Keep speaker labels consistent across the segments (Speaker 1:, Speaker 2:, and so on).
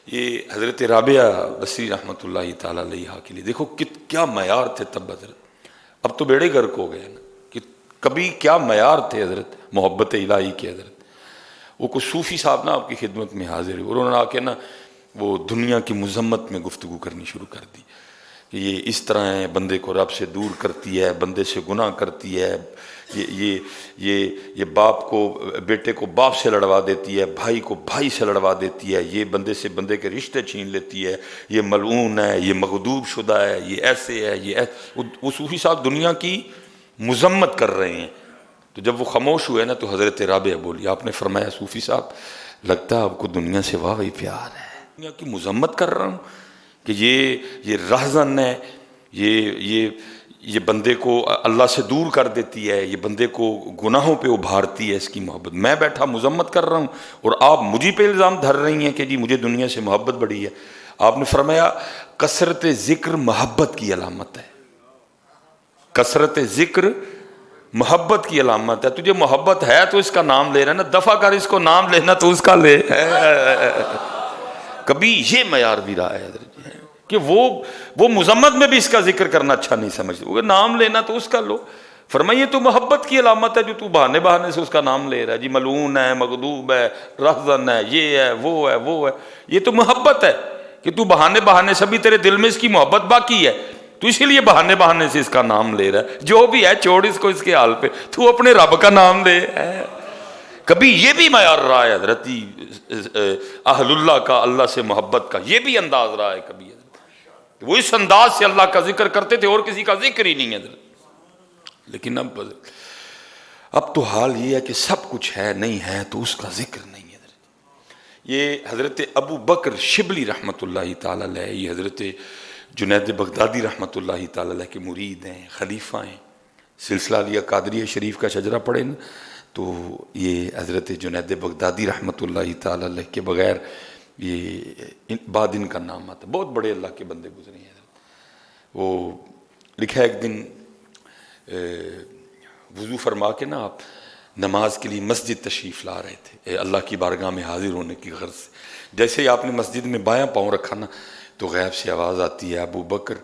Speaker 1: یہ حضرت رابعہ بصری رحمۃ اللہ تعالی علیہ کے لیے دیکھو کیا معیار تھے تب حضرت، اب تو بیڑے گرک ہو گئے نا، کہ کبھی کیا معیار تھے حضرت محبت الہی کے حضرت۔ وہ کوئی صوفی صاحب نا آپ کی خدمت میں حاضر ہوئے، انہوں نے آ کے نا وہ دنیا کی مذمت میں گفتگو کرنی شروع کر دی کہ یہ اس طرح ہے، بندے کو رب سے دور کرتی ہے، بندے سے گناہ کرتی ہے، یہ باپ کو بیٹے کو باپ سے لڑوا دیتی ہے، بھائی کو بھائی سے لڑوا دیتی ہے، یہ بندے سے بندے کے رشتے چھین لیتی ہے، یہ ملعون ہے، یہ مغضوب شدہ ہے، یہ ایسے ہے، یہ ایسے۔ وہ صوفی صاحب دنیا کی مذمت کر رہے ہیں۔ تو جب وہ خاموش ہوئے نا تو حضرت رابعہ بولی، آپ نے فرمایا صوفی صاحب لگتا ہے آپ کو دنیا سے واقعی پیار ہے، دنیا کی مذمت کر رہا ہوں کہ یہ رہزن ہے، یہ بندے کو اللہ سے دور کر دیتی ہے، یہ بندے کو گناہوں پہ ابھارتی ہے، اس کی محبت میں بیٹھا مذمت کر رہا ہوں اور آپ مجھے پہ الزام دھر رہی ہیں کہ جی مجھے دنیا سے محبت بڑی ہے۔ آپ نے فرمایا کثرت ذکر محبت کی علامت ہے، کثرت ذکر محبت کی علامت ہے، تجھے محبت ہے تو اس کا نام لے رہا ہے نا، دفع کر اس کو نام لینا تو اس کا لے۔ کبھی یہ معیار بھی رہا ہے کہ وہ مذمت میں بھی اس کا ذکر کرنا اچھا نہیں سمجھتے، وہ نام لینا تو اس کا لو۔ فرمائیے تو محبت کی علامت ہے جو تو بہانے بہانے سے اس کا نام لے رہا ہے، جی ملعون ہے، مغضوب ہے، رہزن ہے، یہ ہے، وہ ہے، وہ ہے، یہ تو محبت ہے کہ تو بہانے بہانے سے بھی تیرے دل میں اس کی محبت باقی ہے، تو اسی لیے بہانے بہانے سے اس کا نام لے رہا ہے۔ جو بھی ہے چھوڑ اس کو اس کے حال پہ، تو اپنے رب کا نام لے۔ کبھی یہ بھی معیار رہا ہے حضرت اہل اللہ کا، اللہ سے محبت کا یہ بھی انداز رہا ہے کبھی حضرت، وہ اس انداز سے اللہ کا ذکر کرتے تھے اور کسی کا ذکر ہی نہیں ہے حضرت۔ لیکن اب تو حال یہ ہے کہ سب کچھ ہے، نہیں ہے تو اس کا ذکر نہیں ہے حضرت۔ یہ حضرت ابو بکر شبلی رحمۃ اللہ تعالی علیہ، یہ حضرت جنید بغدادی رحمۃ اللہ تعالی علیہ کے مرید ہیں، خلیفہ ہیں۔ سلسلہ علیہ قادریہ شریف کا شجرہ پڑھیں نا تو یہ حضرت جنید بغدادی رحمۃ اللہ تعالی علیہ کے بغیر یہ بعد ان کا نام آتا۔ بہت بڑے اللہ کے بندے گزرے ہیں حضرت۔ وہ لکھا ایک دن وضو فرما کے نا آپ نماز کے لیے مسجد تشریف لا رہے تھے اللہ کی بارگاہ میں حاضر ہونے کی غرض سے، جیسے ہی آپ نے مسجد میں بایاں پاؤں رکھا نا تو غیب سے آواز آتی ہے، ابو بکر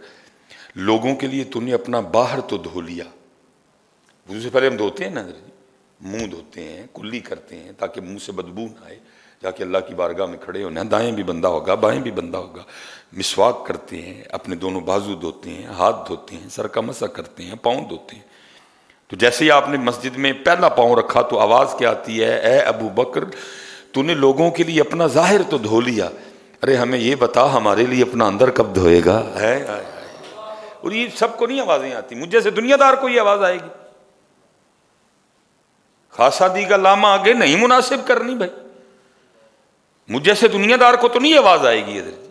Speaker 1: لوگوں کے لیے تو نے اپنا باہر تو دھو لیا۔ وضو سے پہلے ہم دھوتے ہیں نا منہ دھوتے ہیں، کلی کرتے ہیں تاکہ منہ سے بدبو نہ آئے، جا کے اللہ کی بارگاہ میں کھڑے ہونا، دائیں بھی بندہ ہوگا بائیں بھی بندہ ہوگا، مسواک کرتے ہیں، اپنے دونوں بازو دھوتے ہیں، ہاتھ دھوتے ہیں، سر کا مسح کرتے ہیں، پاؤں دھوتے ہیں۔ تو جیسے ہی آپ نے مسجد میں پہلا پاؤں رکھا تو آواز کیا آتی ہے، اے ابو بکر تو نے لوگوں کے لیے اپنا ظاہر تو دھو لیا، ارے ہمیں یہ بتا ہمارے لیے اپنا اندر کب دھوئے گا؟ اور یہ سب کو نہیں آوازیں آتی، مجھ جیسے دنیا دار کو یہ آواز آئے گی؟ خاصا دی کا لاما آگے نہیں مناسب کرنی بھائی، مجھ جیسے دنیا دار کو تو نہیں آواز آئے گی حضرت۔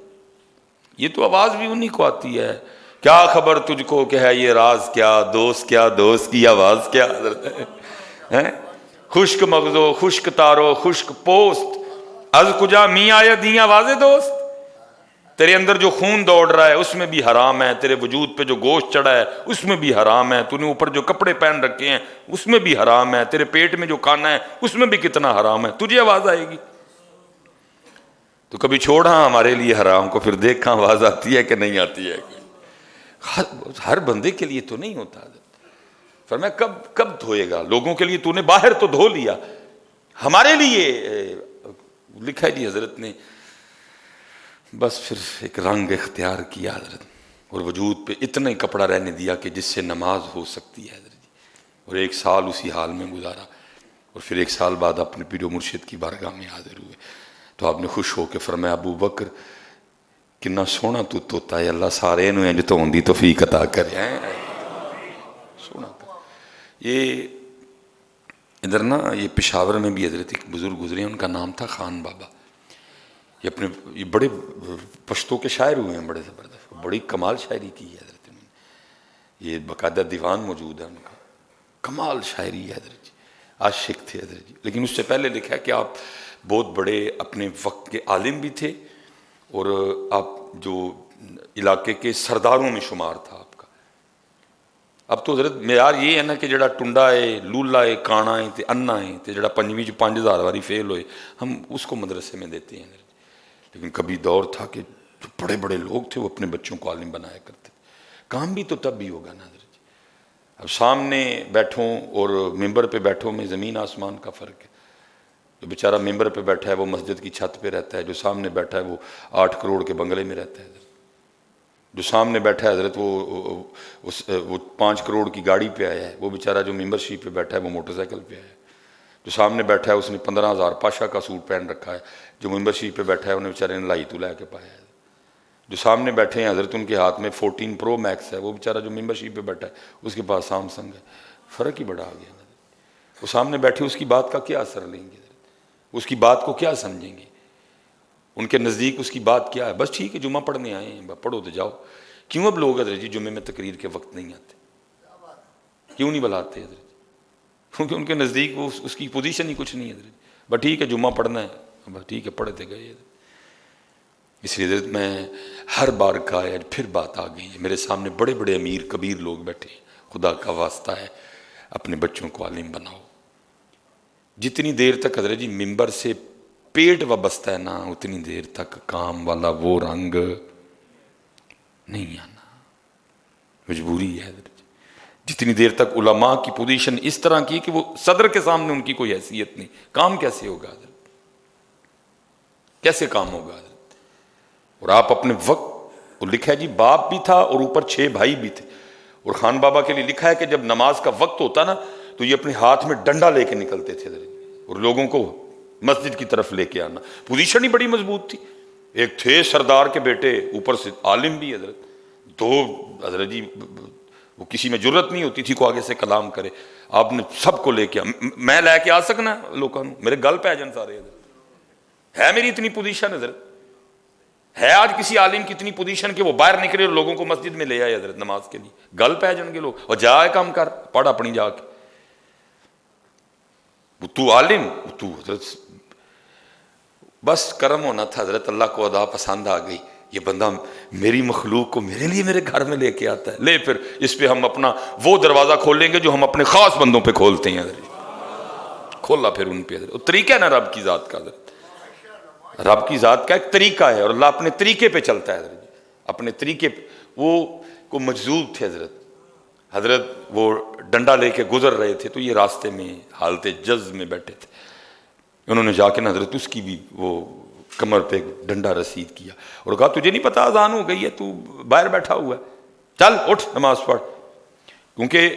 Speaker 1: یہ تو آواز بھی انہی کو آتی ہے، کیا خبر تجھ کو کہ ہے یہ راز کیا، دوست کیا، دوست کی آواز کیا حضرت ہے؟ خشک مغزو، خشک تارو، خشک پوست، از کجا می آیا دی آواز دوست۔ تیرے اندر جو خون دوڑ رہا ہے اس میں بھی حرام ہے، تیرے وجود پہ جو گوشت چڑھا ہے اس میں بھی حرام ہے، تو نے اوپر جو کپڑے پہن رکھے ہیں اس میں بھی حرام ہے، تیرے پیٹ میں جو کھانا ہے اس میں بھی کتنا حرام ہے، تجھے آواز آئے گی؟ تو کبھی چھوڑا ہمارے لیے حرام کو، پھر دیکھا آواز آتی ہے کہ نہیں آتی ہے۔ ہر بندے کے لیے تو نہیں ہوتا حضرت۔ فرمایا کب دھوئے گا؟ لوگوں کے لیے تو نے باہر تو دھو لیا، ہمارے لیے لکھا ہے جی حضرت نے بس پھر ایک رنگ اختیار کیا حضرت، اور وجود پہ اتنا ہی کپڑا رہنے دیا کہ جس سے نماز ہو سکتی ہے حضرت جی، اور 1 سال اسی حال میں گزارا، اور پھر 1 سال بعد اپنے پیر و مرشد کی بارگاہ میں حاضر ہوئے۔ تو آپ نے خوش ہو کے فرمایا ابو بکر کنا سونا تو توتا ہے، اللہ سارے انہوں انج تو ہوندی توفیق عطا کرے۔ سونا یہ ادھر نا یہ پشاور میں بھی حضرت ایک بزرگ گزرے ہیں، ان کا نام تھا خان بابا، یہ بڑے پشتوں کے شاعر ہوئے ہیں، بڑے زبردست، بڑی کمال شاعری کی ہے حضرت نے، یہ باقاعدہ دیوان موجود ہے ان کا، کمال شاعری ہے حضرت جی، عاشق تھے حضرت جی۔ لیکن اس سے پہلے لکھا ہے کہ آپ بہت بڑے اپنے وقت کے عالم بھی تھے، اور آپ جو علاقے کے سرداروں میں شمار تھا آپ کا۔ اب تو حضرت معیار یہ ہے نا کہ جڑا ٹنڈا ہے، لولا ہے، کانا ہے تے انا ہے تے جڑا 5ویں 5000 واری فیل ہوئے ہم اس کو مدرسے میں دیتے ہیں۔ لیکن کبھی دور تھا کہ جو بڑے بڑے لوگ تھے وہ اپنے بچوں کو عالم بنایا کرتے تھے. کام بھی تو تب بھی ہوگا نا حضرت جی. اب سامنے بیٹھوں اور ممبر پہ بیٹھوں میں زمین آسمان کا فرق ہے. جو بیچارہ ممبر پہ بیٹھا ہے وہ مسجد کی چھت پہ رہتا ہے، جو سامنے بیٹھا ہے وہ 8 کروڑ کے بنگلے میں رہتا ہے. جو سامنے بیٹھا ہے حضرت وہ 5 کروڑ کی گاڑی پہ آیا ہے. وہ بیچارہ جو ممبر شریف پہ بیٹھا ہے وہ موٹر سائیکل پہ آیا ہے. جو سامنے بیٹھا ہے اس نے 15,000 پاشا کا سوٹ پہن رکھا ہے. جو ممبر شریف پہ بیٹھا ہے انہیں بیچارے نے لائی تو لے کے پایا ہے. جو سامنے بیٹھے ہیں حضرت ان کے ہاتھ میں 14 پرو میکس ہے. وہ بیچارہ جو ممبر شریف پہ بیٹھا ہے اس کے پاس سامسنگ ہے. فرق ہی بڑا آ گیا. وہ سامنے بیٹھے اس کی بات کا کیا اثر لیں گے، اس کی بات کو کیا سمجھیں گے، ان کے نزدیک اس کی بات کیا ہے. بس ٹھیک ہے جمعہ پڑھنے آئے ہیں، پڑھو تو جاؤ. کیوں اب لوگ حضرت جی جمعے میں تقریر کے وقت نہیں آتے؟ کیوں نہیں بلاتے حضرت؟ کیونکہ ان کے نزدیک وہ اس کی پوزیشن ہی کچھ نہیں ہے حضرت. بس ٹھیک ہے جمعہ پڑھنا ہے، بس ٹھیک ہے پڑھتے گئے. اس لیے حضرت میں ہر بار کا ہے پھر بات آ گئی ہے. میرے سامنے بڑے بڑے امیر کبیر لوگ بیٹھے ہیں. خدا کا واسطہ ہے اپنے بچوں کو عالم بناؤ. جتنی دیر تک حضرت جی ممبر سے پیٹ وابستہ ہے نا اتنی دیر تک کام والا وہ رنگ نہیں آنا. مجبوری ہے حضرت جی. جتنی دیر تک علماء کی پوزیشن اس طرح کی کہ وہ صدر کے سامنے ان کی کوئی حیثیت نہیں، کام کیسے ہوگا حضرت؟ کیسے کام ہوگا حضرت؟ اور آپ اپنے وقت، وہ لکھا ہے جی باپ بھی تھا اور اوپر 6 بھائی بھی تھے. اور خان بابا کے لیے لکھا ہے کہ جب نماز کا وقت ہوتا نا تو یہ اپنے ہاتھ میں ڈنڈا لے کے نکلتے تھے اور لوگوں کو مسجد کی طرف لے کے آنا. پوزیشن ہی بڑی مضبوط تھی. ایک تھے سردار کے بیٹے، اوپر سے عالم بھی حضرت. تو حضرت جی وہ کسی میں جرت نہیں ہوتی تھی کو آگے سے کلام کرے. آپ نے سب کو لے کے میں لے کے آ سکنا لوگوں میرے گل پہ جان سارے حضرت. ہے میری اتنی پوزیشن حضرت؟ ہے آج کسی عالم کی اتنی پوزیشن کہ وہ باہر نکلے اور لوگوں کو مسجد میں لے آئے حضرت نماز کے لیے؟ گل پہ جان گے لوگ. اور جا کام کر پڑھ اپنی جا کے. تو عالم تو حضرت بس کرم ہونا تھا حضرت. اللہ کو ادا پسند آ گئی. یہ بندہ میری مخلوق کو میرے لیے میرے گھر میں لے کے آتا ہے. لے پھر اس پہ ہم اپنا وہ دروازہ کھولیں گے جو ہم اپنے خاص بندوں پہ کھولتے ہیں حضرت. کھولا پھر ان پہ حضرت. وہ طریقہ ہے نا رب کی ذات کا حضرت. رب کی ذات کا ایک طریقہ ہے اور اللہ اپنے طریقے پہ چلتا ہے حضرت. اپنے طریقے پہ. وہ کو مجذوب تھے حضرت. حضرت وہ ڈنڈا لے کے گزر رہے تھے تو یہ راستے میں حالت جذب میں بیٹھے تھے. انہوں نے جا کے نا حضرت اس کی بھی وہ کمر پہ ڈنڈا رسید کیا اور کہا تجھے نہیں پتا اذان ہو گئی ہے، تو باہر بیٹھا ہوا ہے، چل اٹھ نماز پڑھ. کیونکہ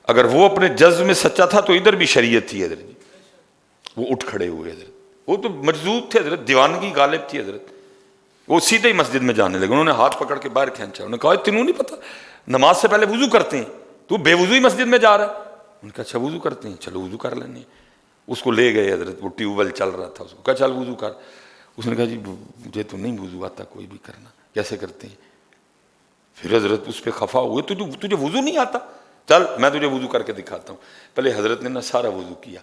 Speaker 1: اگر وہ اپنے جذب میں سچا تھا تو ادھر بھی شریعت تھی حضرت. وہ اٹھ کھڑے ہوئے حضرت. وہ تو مجذوب تھے حضرت، دیوانگی غالب تھی حضرت. وہ سیدھے ہی مسجد میں جانے لگے. انہوں نے ہاتھ پکڑ کے باہر کھینچا. انہوں نے کہا تینوں نہیں پتا نماز سے پہلے وضو کرتے ہیں، تو بے وضو ہی مسجد میں جا رہا ہے. ان کا اچھا وضو کرتے ہیں، چلو وضو کر لینے. اس کو لے گئے حضرت. وہ ٹیوب ویل چل رہا تھا، اس کو کہا چل وضو کر. اس نے کہا جی مجھے تو نہیں وضو آتا کوئی بھی کرنا، کیسے کرتے ہیں؟ پھر حضرت اس پہ خفا ہوئے. تجھے وضو نہیں آتا؟ چل میں تجھے وضو کر کے دکھاتا ہوں. پہلے حضرت نے نا سارا وضو کیا.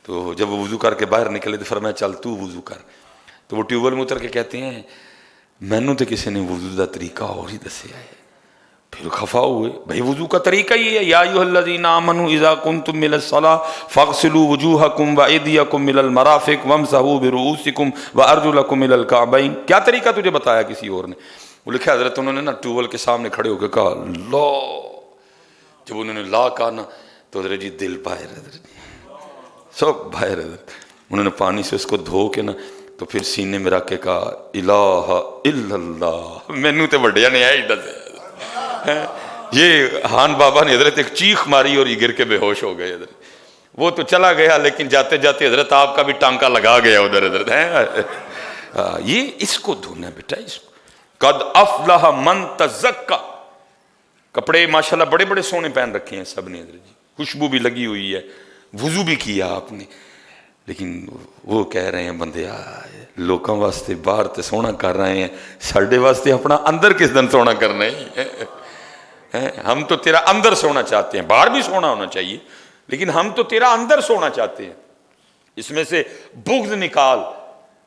Speaker 1: تو جب وہ وضو کر کے باہر نکلے تو فرمایا چل تو وضو کر. تو وہ ٹیوب ویل میں اتر کے کہتے ہیں مینوں تو کسی نے وضو دا طریقہ اور ہی دسیا ہے. پھر خفا ہوئے. بھائی وضو کا طریقہ یہ ہے یا ایھا الذین آمنوا اذا کنتم من الصلاۃ فاغسلوا وجوہکم وایدیکم من المرافق وامسحوا برؤوسکم وارجلکم الى الکعبین. کیا طریقہ تجھے بتایا کسی اور نے؟ وہ لکھا حضرت انہوں نے نا ٹیوب ویل کے سامنے کھڑے ہو کے کہا لا. جب انہوں نے لا کہا نا تو حضرت جی دل باہر حضرت سب باہر حضرت. انہوں نے پانی سے اس کو دھو کے نا تو پھر سینے میں رکھ کے کہا الہ الا اللہ. مینوں تے وڈیا نے آئی دسے. یہ خان بابا نے حضرت ایک چیخ ماری اور یہ گر کے بے ہوش ہو گئے حضرت. وہ تو چلا گیا لیکن جاتے جاتے حضرت آپ کا بھی ٹانکا لگا گیا ادھر حضرت. یہ اس کو دھونا بیٹا. اس کو قد افلح من تزکا. کپڑے ماشاءاللہ بڑے بڑے سونے پہن رکھے ہیں سب نے حضرت جی. خوشبو بھی لگی ہوئی ہے، وضو بھی کیا آپ نے. لیکن وہ کہہ رہے ہیں بندے لوکاں واسطے باہر تے سونا کر رہے ہیں، ساڈے واسطے اپنا اندر کس دن سونا کرنا ہے. ہم تو تیرا اندر سونا چاہتے ہیں. باہر بھی سونا ہونا چاہیے لیکن ہم تو تیرا اندر سونا چاہتے ہیں. اس میں سے بغض نکال.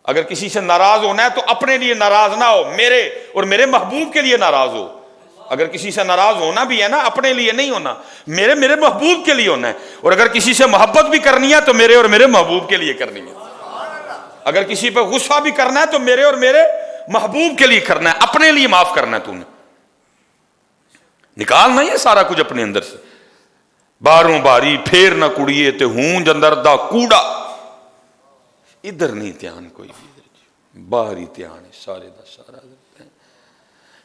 Speaker 1: اگر کسی سے ناراض ہونا ہے تو اپنے لیے ناراض نہ ہو، میرے اور میرے محبوب کے لیے ناراض ہو. اگر کسی سے ناراض ہونا بھی ہے نا اپنے لیے نہیں ہونا، میرے محبوب کے لیے ہونا ہے. اور اگر کسی سے محبت بھی کرنی ہے تو میرے اور میرے محبوب کے لیے کرنی ہے. اگر کسی پہ غصہ بھی کرنا ہے تو میرے اور میرے محبوب کے لیے کرنا ہے, اپنے لیے معاف کرنا ہے. تو نے نکالنا ہی ہے سارا کچھ اپنے اندر سے. باروں باری پھیر نہ کڑیے تے ہونج اندر دا کوڑا, ادھر نہیں دھیان کوئی بھی, باہر ہی دھیان ہے سارے دا سارا.